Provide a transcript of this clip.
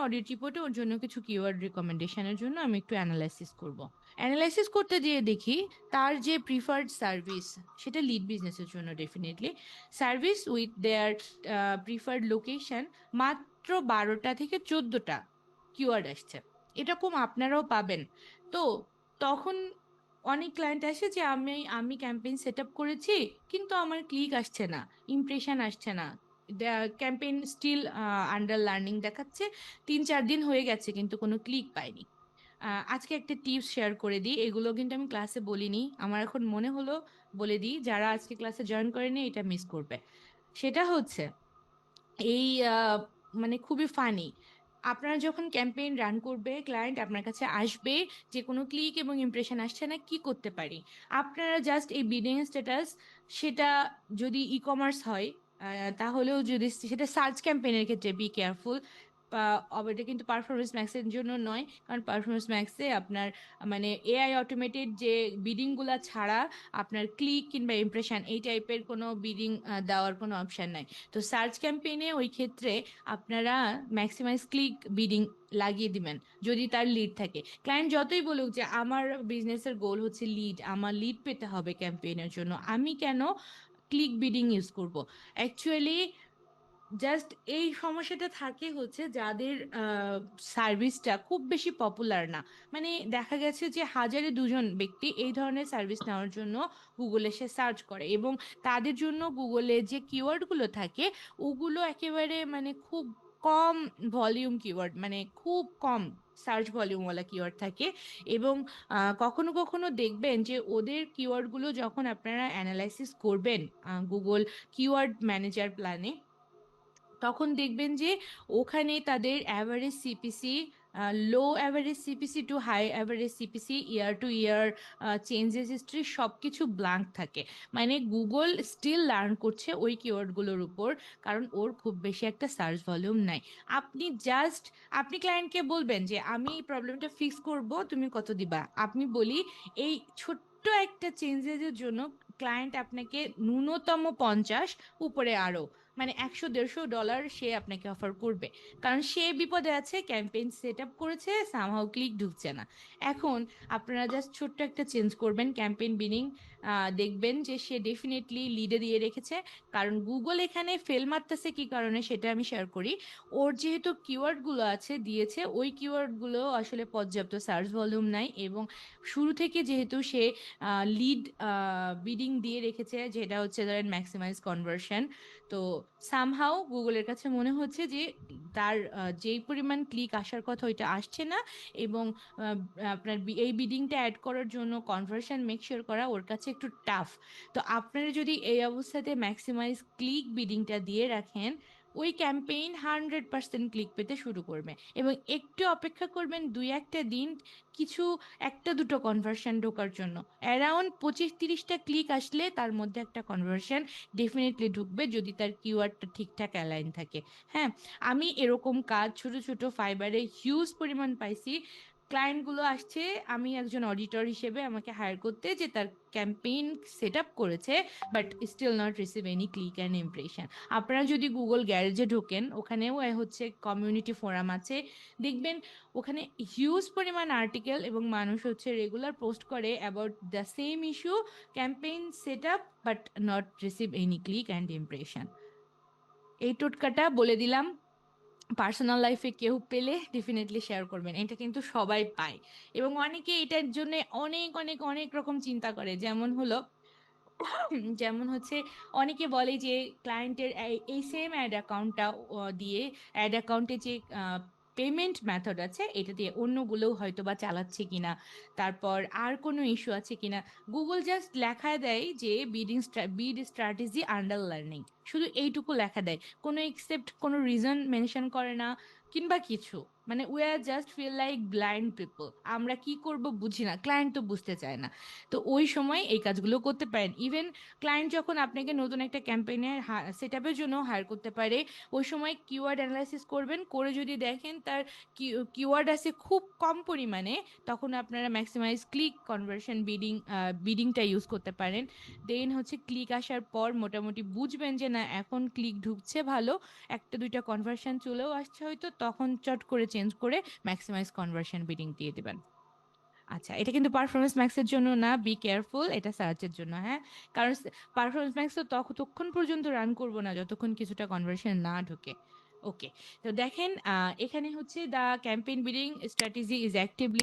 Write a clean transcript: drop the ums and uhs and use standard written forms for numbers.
Audit রিপোর্টে ওর জন্য কিছু কিওয়ার্ড রিকমেন্ডেশনের জন্য আমি একটু অ্যানালাইসিস করব। অ্যানালাইসিস করতে গিয়ে দেখি তার যে প্রিফার্ড সার্ভিস, সেটা লিড বিজনেসের জন্য definitely service with their preferred location, মাত্র 12টা থেকে 14টা কিওয়ার্ড আসছে। এরকম আপনারাও পাবেন। তো তখন অনেক ক্লায়েন্ট আসে যে আমি ক্যাম্পেইন সেট আপ করেছি, কিন্তু আমার ক্লিক আসছে না, ইমপ্রেশন আসছে না, ক্যাম্পেইন স্টিল আন্ডার লার্নিং দেখাচ্ছে, 3-4 দিন হয়ে গেছে কিন্তু কোনো ক্লিক পাইনি। আজকে একটা টিপস শেয়ার করে দিই, এগুলো কিন্তু আমি ক্লাসে বলিনি, আমার এখন মনে হলো বলে দিই, যারা আজকে ক্লাসে জয়েন করেনি এটা মিস করবে। সেটা হচ্ছে এই মানে খুবই ফানি। আপনারা যখন ক্যাম্পেইন রান করবে, ক্লায়েন্ট আপনার কাছে আসবে যে কোনো ক্লিক এবং ইমপ্রেশন আসছে না, কি করতে পারি? আপনারা জাস্ট এই বিডিং স্ট্যাটাস, সেটা যদি ই কমার্স হয় তাহলেও, যদি সেটা সার্চ ক্যাম্পেইনের ক্ষেত্রে বি কেয়ারফুল। এটা কিন্তু পারফরমেন্স ম্যাক্সের জন্য নয়, কারণ পারফরমেন্স ম্যাক্সে আপনার মানে এআই অটোমেটেড যে বিডিংগুলা ছাড়া আপনার ক্লিক কিংবা ইমপ্রেশন এই টাইপের কোনো বিডিং দেওয়ার কোনো অপশন নাই। তো সার্চ ক্যাম্পেইনে ওই ক্ষেত্রে আপনারা ম্যাক্সিমাইজ ক্লিক বিডিং লাগিয়ে দিবেন যদি তার লিড থাকে। ক্লায়েন্ট যতই বলুক যে আমার বিজনেসের গোল হচ্ছে লিড, আমার লিড পেতে হবে ক্যাম্পেইনের জন্য, আমি কেন ক্লিক বিডিং ইউজ করব? অ্যাকচুয়ালি জাস্ট এই সমস্যাটা থাকে হচ্ছে যাদের সার্ভিসটা খুব বেশি পপুলার না। মানে দেখা গেছে যে হাজারে দুজন ব্যক্তি এই ধরনের সার্ভিস নেওয়ার জন্য গুগলে সে সার্চ করে, এবং তাদের জন্য গুগলে যে কিওয়ার্ডগুলো থাকে ওগুলো একেবারে মানে খুব কম ভলিউম কিওয়ার্ড, মানে খুব কম সার্চ ভলিউমওয়ালা কিওয়ার্ড থাকে। এবং কখনো কখনো দেখবেন যে ওদের কিওয়ার্ডগুলো যখন আপনারা অ্যানালাইসিস করবেন গুগল কিওয়ার্ড ম্যানেজার প্ল্যানে, তখন দেখবেন যে ওখানে তাদের average CPC, low average CPC to high average CPC, year to year changes history সব কিছু ব্ল্যাঙ্ক থাকে। মানে গুগল স্টিল লার্ন করছে ওই কিওয়ার্ডগুলোর উপর, কারণ ওর খুব বেশি একটা সার্চ ভলিউম নাই। আপনি জাস্ট, আপনি ক্লায়েন্টকে বলবেন যে আমি এই প্রবলেমটা ফিক্স করব, তুমি কত দিবা? আপনি বলি এই ছোট্ট একটা চেঞ্জেসের জন্য ক্লায়েন্ট আপনাকে ন্যূনতম 50, উপরে আরো মানে 100-150 ডলার সে আপনাকে অফার করবে, কারণ সে বিপদে আছে, ক্যাম্পেইন সেট আপ করেছে, সামহাও ক্লিক ঢুকছে না। এখন আপনারা জাস্ট ছোট্ট একটা চেঞ্জ করবেন ক্যাম্পেইন বিনিং, দেখবেন যে সে ডেফিনেটলি লিডে দিয়ে রেখেছে। কারণ গুগল এখানে ফেল মারতেছে কি কারণে সেটা আমি শেয়ার করি। ওর যেহেতু কিওয়ার্ডগুলো আছে দিয়েছে, ওই কিওয়ার্ডগুলো আসলে পর্যাপ্ত সার্চ ভলিউম নাই, এবং শুরু থেকে যেহেতু সে লিড বিডিং দিয়ে রেখেছে, যেটা হচ্ছে ধরেন ম্যাক্সিমাইজ কনভার্সন, তো সামহাও গুগলের কাছে মনে হচ্ছে যে তার যেই পরিমাণ ক্লিক আসার কথা ওইটা আসছে না, এবং আহ, আপনার এই বিডিংটা অ্যাড করার জন্য কনভার্সন মেক শিওর করা ওর কাছে একটু টাফ। তো আপনারা যদি এই অবস্থাতে ম্যাক্সিমাইজ ক্লিক বিডিংটা দিয়ে রাখেন, ওই ক্যাম্পেইন 100% ক্লিক পেতে শুরু করবে, এবং একটু অপেক্ষা করবেন 2-1টা দিন, কিছু একটা দুটো কনভার্সন ঢোকার জন্য। অ্যারাউন্ড 25-30টা ক্লিক আসলে তার মধ্যে একটা কনভার্সন ডেফিনেটলি ঢুকবে, যদি তার কিওয়ার্ডটা ঠিকঠাক অ্যালাইন থাকে। হ্যাঁ, আমি এরকম কাজ ছোট ছোট ফাইবারে হিউজ পরিমাণ পাইছি। ক্লায়েন্টগুলো আসছে আমি একজন অডিটর হিসেবে আমাকে হায়ার করতে, যে তার ক্যাম্পেইন সেট আপ করেছে but still not receive any click and impression. আপনারা যদি গুগল গ্যারেজে ঢোকেন, ওখানেও হচ্ছে কমিউনিটি ফোরাম আছে, দেখবেন ওখানে হিউজ পরিমাণ আর্টিকেল এবং মানুষ হচ্ছে রেগুলার পোস্ট করে about the same issue, campaign set up but not receive any click and impression. এই টোটকাটা বলে দিলাম, পার্সোনাল লাইফে কেউ পেলে ডেফিনেটলি শেয়ার করবেন, এটা কিন্তু সবাই পায়। এবং অনেকে এটার জন্য অনেক অনেক অনেক রকম চিন্তা করে, যেমন হলো যেমন হচ্ছে অনেকে বলে যে ক্লায়েন্টের এই সেম অ্যাড অ্যাকাউন্টটা দিয়ে, অ্যাড অ্যাকাউন্টে যে পেমেন্ট মেথড আছে এটা দিয়ে অন্যগুলোও হয়তো বা চালাচ্ছে কিনা, তারপর আর কোনো ইস্যু আছে কিনা। গুগল জাস্ট লেখা দেয় যে বিড স্ট্র্যাটেজি আন্ডার লার্নিং, শুধু এইটুকু লেখা দেয়, কোনো এক্সেপ্ট কোনো রিজন মেনশন করে না কিংবা কিছু। মানে we are just feel like blind people, আমরা কি করব বুঝি না, ক্লায়েন্ট তো বুঝতে চায় না। তো ওই সময় এই কাজগুলো করতে পারেন। ইভেন ক্লায়েন্ট যখন আপনাকে নতুন একটা ক্যাম্পেইনের সেট আপের জন্য হায়ার করতে পারে, ওই সময় কিওয়ার্ড অ্যানালাইসিস করবেন, করে যদি দেখেন তার কিওয়ার্ড আছে খুব কম পরিমাণে, তখন আপনারা ম্যাক্সিমাইজ ক্লিক কনভার্সন বিডিংটা ইউজ করতে পারেন। দেন হচ্ছে ক্লিক আসার পর মোটামুটি বুঝবেন যে না এখন ক্লিক ঢুকছে ভালো, একটা দুইটা কনভার্সন চলেও আসছে হয়তো, তখন চট করে চেঞ্জ করে ম্যাক্সিমাইজ কনভার্সন বিডিং দিয়ে দিবেন। আচ্ছা, এটা কিন্তু পারফরমেন্স ম্যাক্সের জন্য না, বি কেয়ারফুল, এটা সার্চের জন্য, হ্যাঁ। কারণ পারফরমেন্স ম্যাক্স তো ততক্ষণ পর্যন্ত রান করবো না যতক্ষণ কিছুটা কনভার্সন না ঢোকে। ওকে, তো দেখেন এখানে হচ্ছে the campaign bidding strategy is actively